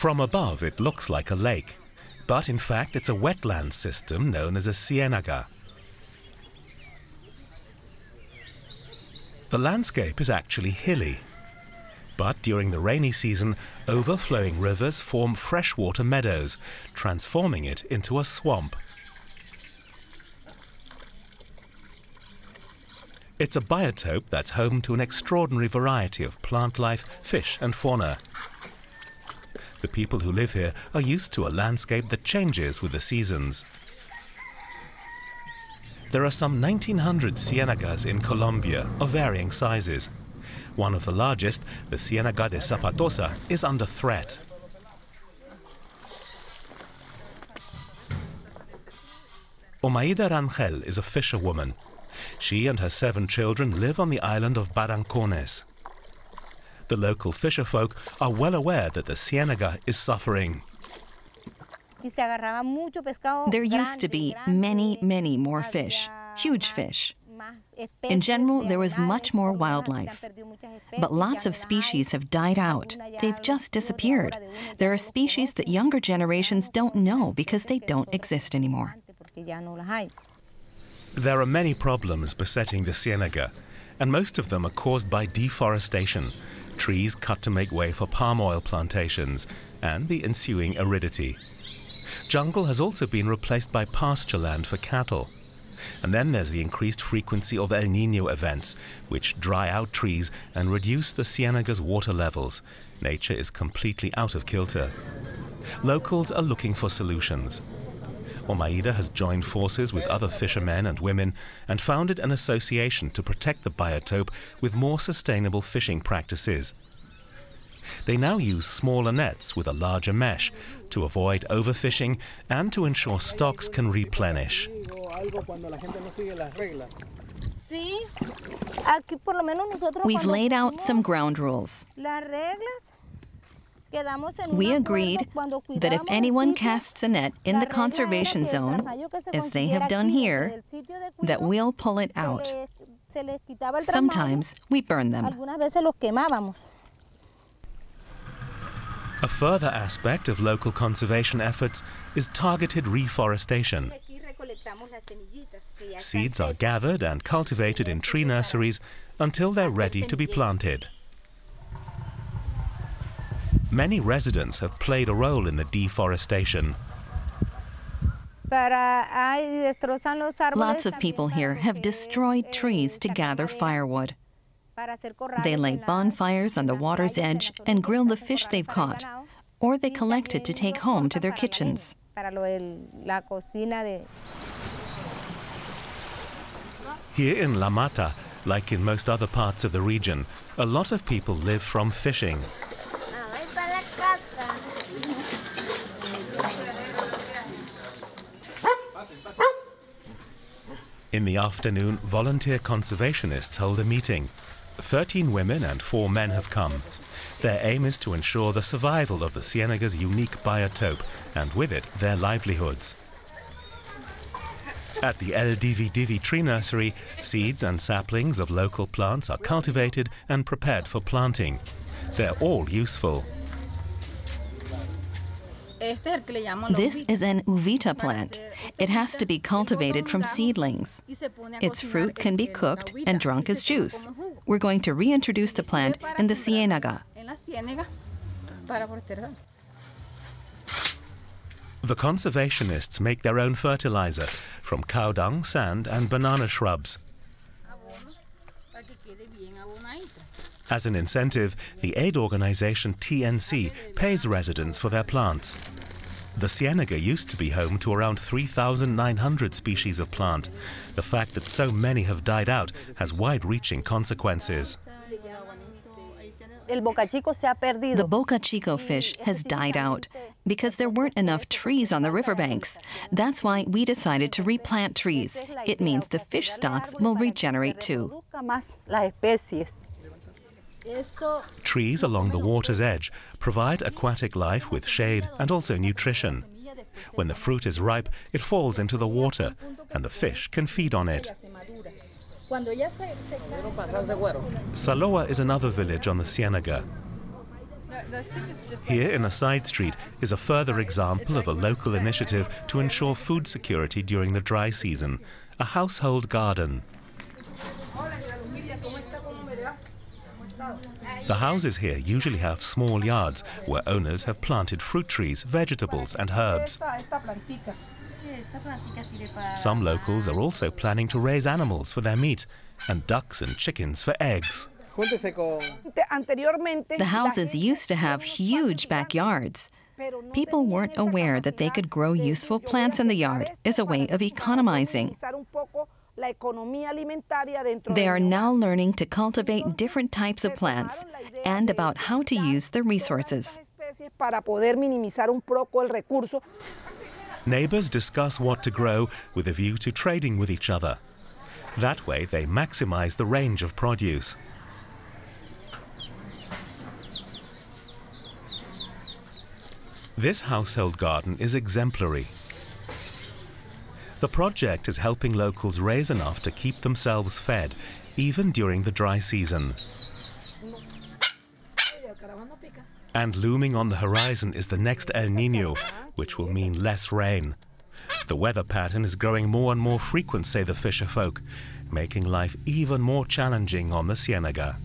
From above, it looks like a lake, but in fact it's a wetland system known as a ciénaga. The landscape is actually hilly, but during the rainy season, overflowing rivers form freshwater meadows, transforming it into a swamp. It's a biotope that's home to an extraordinary variety of plant life, fish and fauna. The people who live here are used to a landscape that changes with the seasons. There are some 1,900 ciénagas in Colombia of varying sizes. One of the largest, the Ciénaga de Zapatosa, is under threat. Omaida Rangel is a fisherwoman. She and her 7 children live on the island of Barrancones. The local fisherfolk are well aware that the ciénaga is suffering. There used to be many more fish, huge fish. In general, there was much more wildlife. But lots of species have died out. They've just disappeared. There are species that younger generations don't know because they don't exist anymore. There are many problems besetting the ciénaga, and most of them are caused by deforestation, trees cut to make way for palm oil plantations, and the ensuing aridity. Jungle has also been replaced by pasture land for cattle. And then there's the increased frequency of El Niño events, which dry out trees and reduce the ciénaga's water levels. Nature is completely out of kilter. Locals are looking for solutions. Omaida has joined forces with other fishermen and women and founded an association to protect the biotope with more sustainable fishing practices. They now use smaller nets with a larger mesh to avoid overfishing and to ensure stocks can replenish. We've laid out some ground rules. We agreed that if anyone casts a net in the conservation zone, as they have done here, that we'll pull it out. Sometimes we burn them. A further aspect of local conservation efforts is targeted reforestation. Seeds are gathered and cultivated in tree nurseries until they're ready to be planted. Many residents have played a role in the deforestation. Lots of people here have destroyed trees to gather firewood. They light bonfires on the water's edge and grill the fish they've caught, or they collect it to take home to their kitchens. Here in La Mata, like in most other parts of the region, a lot of people live from fishing. In the afternoon, volunteer conservationists hold a meeting. 13 women and 4 men have come. Their aim is to ensure the survival of the ciénaga's unique biotope, and with it, their livelihoods. At the El Divi Divi tree nursery, seeds and saplings of local plants are cultivated and prepared for planting. They're all useful. This is an uvita plant. It has to be cultivated from seedlings. Its fruit can be cooked and drunk as juice. We're going to reintroduce the plant in the ciénaga. The conservationists make their own fertilizer from cow dung, sand and banana shrubs. As an incentive, the aid organization TNC pays residents for their plants. The ciénaga used to be home to around 3,900 species of plant. The fact that so many have died out has wide-reaching consequences. The Boca Chico fish has died out because there weren't enough trees on the riverbanks. That's why we decided to replant trees. It means the fish stocks will regenerate too. Trees along the water's edge provide aquatic life with shade and also nutrition. When the fruit is ripe, it falls into the water and the fish can feed on it. Saloa is another village on the ciénaga. Here in a side street is a further example of a local initiative to ensure food security during the dry season, a household garden. The houses here usually have small yards where owners have planted fruit trees, vegetables and herbs. Some locals are also planning to raise animals for their meat and ducks and chickens for eggs. The houses used to have huge backyards. People weren't aware that they could grow useful plants in the yard as a way of economizing. They are now learning to cultivate different types of plants and about how to use the resources. Neighbors discuss what to grow with a view to trading with each other. That way they maximize the range of produce. This household garden is exemplary. The project is helping locals raise enough to keep themselves fed, even during the dry season. And looming on the horizon is the next El Niño, which will mean less rain. The weather pattern is growing more and more frequent, say the fisher folk, making life even more challenging on the Ciénaga.